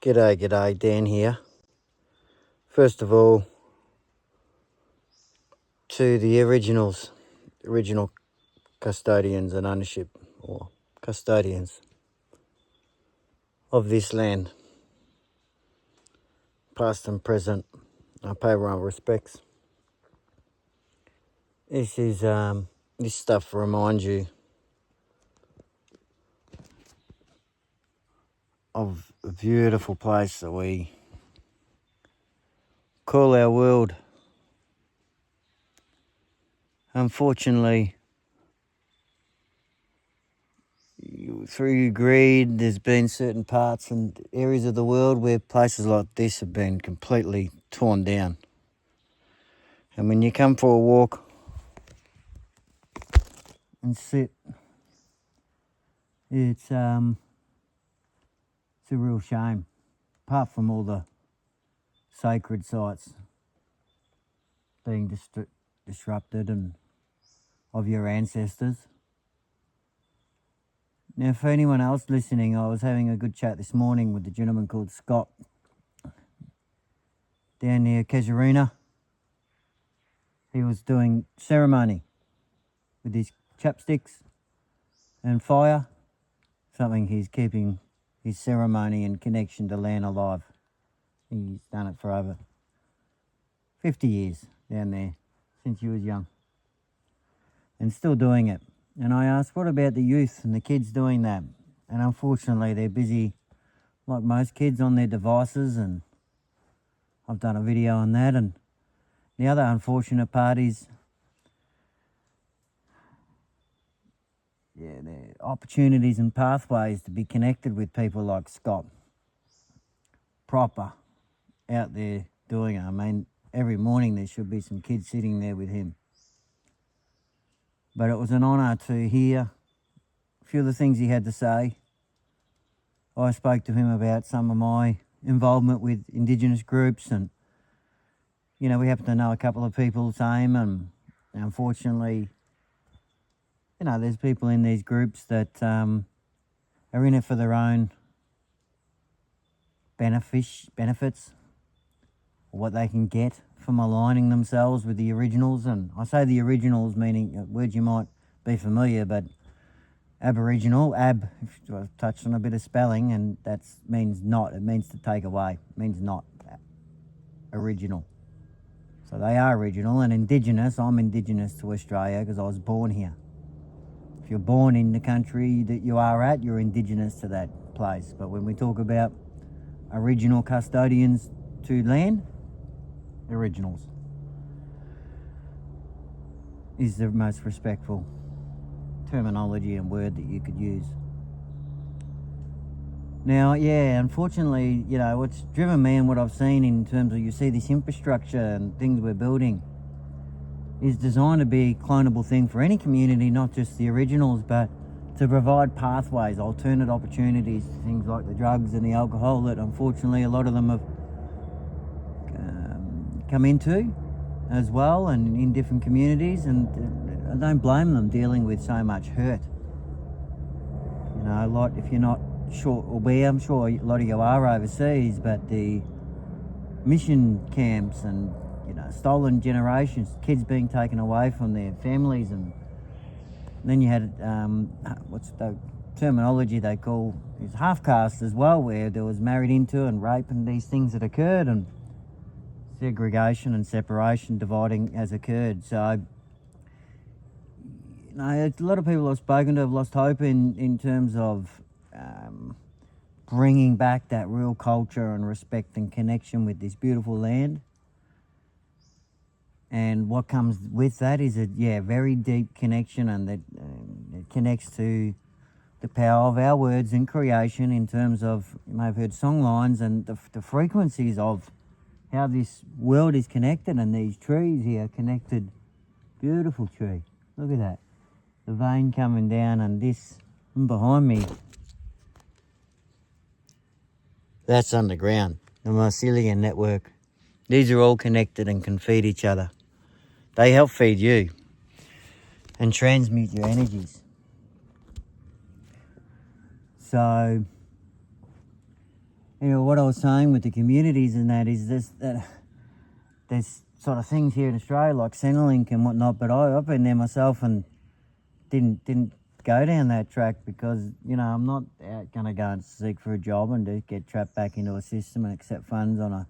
G'day, Dan here. First of all, to the original custodians and ownership, or custodians of this land, past and present, I pay my respects. This stuff reminds you of a beautiful place that we call our world. Unfortunately, through greed, there's been certain parts and areas of the world where places like this have been completely torn down. And when you come for a walk and sit, it's a real shame. Apart from all the sacred sites being disrupted and of your ancestors. Now, for anyone else listening, I was having a good chat this morning with a gentleman called Scott down near Casuarina. He was doing ceremony with his chapsticks and fire, something he's keeping his ceremony and connection to land alive. He's done it for over 50 years down there, since he was young, and still doing it. And I asked, what about the youth and the kids doing that? And unfortunately, they're busy, like most kids, on their devices, and I've done a video on that. And the other unfortunate part is, the opportunities and pathways to be connected with people like Scott, proper, out there doing it. I mean, every morning there should be some kids sitting there with him. But it was an honour to hear a few of the things he had to say. I spoke to him about some of my involvement with Indigenous groups, and, we happen to know a couple of people, same, and unfortunately, there's people in these groups that are in it for their own benefits, or what they can get from aligning themselves with the originals. And I say the originals meaning a word you might be familiar, but Aboriginal, if I've touched on a bit of spelling, and that means not, it means to take away, it means not original. So they are original. And Indigenous, I'm Indigenous to Australia because I was born here. If you're born in the country that you are at, you're Indigenous to that place. But when we talk about original custodians to land, originals is the most respectful terminology and word that you could use. Now, unfortunately, what's driven me and what I've seen in terms of, you see this infrastructure and things we're building is designed to be a clonable thing for any community, not just the originals, but to provide pathways, alternate opportunities, things like the drugs and the alcohol that unfortunately a lot of them have come into as well, and in different communities. And I don't blame them dealing with so much hurt. A lot, if you're not sure, I'm sure a lot of you are overseas, but the mission camps and stolen generations, kids being taken away from their families, and then you had what's the terminology they call is half caste as well, where there was married into and rape and these things that occurred, and segregation and separation, dividing has occurred. So a lot of people I've spoken to have lost hope in terms of bringing back that real culture and respect and connection with this beautiful land. And what comes with that is a very deep connection, and that it connects to the power of our words in creation, in terms of, you may have heard song lines, and the frequencies of how this world is connected, and these trees here connected. Beautiful tree. Look at that. The vein coming down, and this behind me, that's underground, the mycelium network. These are all connected and can feed each other. They help feed you and transmute your energies. So what I was saying with the communities and that is this, that there's sort of things here in Australia like Centrelink and whatnot, but I've been there myself and didn't go down that track because, I'm not going to go and seek for a job and to get trapped back into a system and accept funds on a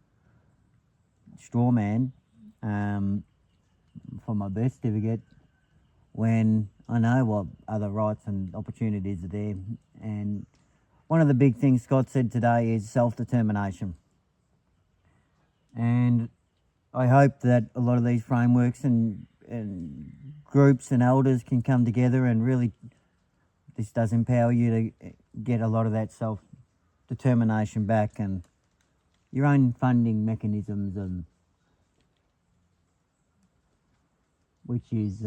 straw man for my birth certificate when I know what other rights and opportunities are there. And one of the big things Scott said today is self-determination. And I hope that a lot of these frameworks and groups and elders can come together and really, this does empower you to get a lot of that self-determination back and your own funding mechanisms, and which is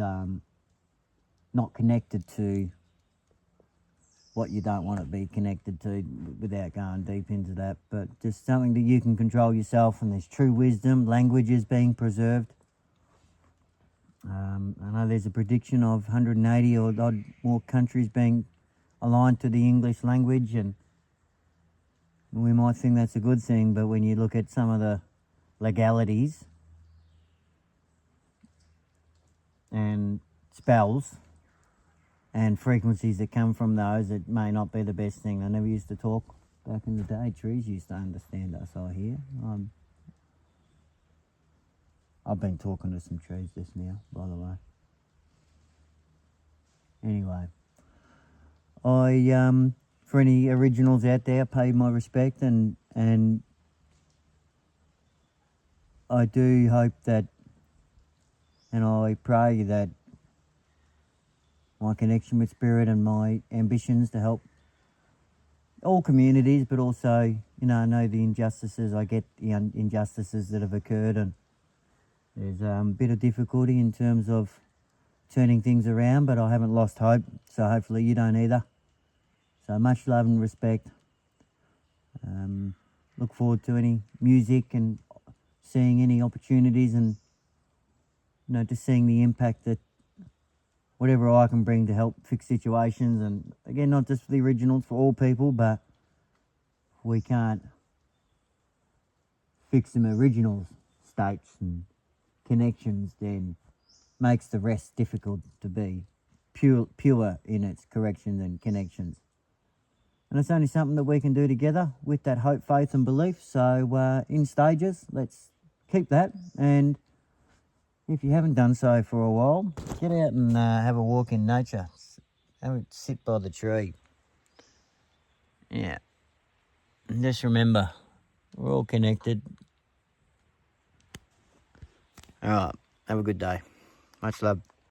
not connected to what you don't want to be connected to without going deep into that, but just something that you can control yourself, and there's true wisdom, languages being preserved. I know there's a prediction of 180 or odd more countries being aligned to the English language, and we might think that's a good thing, but when you look at some of the legalities and spells and frequencies that come from those, it may not be the best thing. I never used to talk back in the day. Trees used to understand us, I hear. I've been talking to some trees just now, by the way. Anyway, I for any Originals out there, pay my respect, and I do hope that, and I pray that my connection with Spirit and my ambitions to help all communities, but also, know the injustices. I get the injustices that have occurred, and there's a bit of difficulty in terms of turning things around, but I haven't lost hope, so hopefully you don't either. So much love and respect. Look forward to any music and seeing any opportunities, and just seeing the impact that whatever I can bring to help fix situations, and again, not just for the Originals, for all people, but we can't fix them Originals states and connections, then makes the rest difficult to be pure in its corrections and connections. And it's only something that we can do together with that hope, faith and belief. So in stages, let's keep that. And if you haven't done so for a while, get out and have a walk in nature. Sit by the tree. Yeah. And just remember, we're all connected. All right. Have a good day. Much love.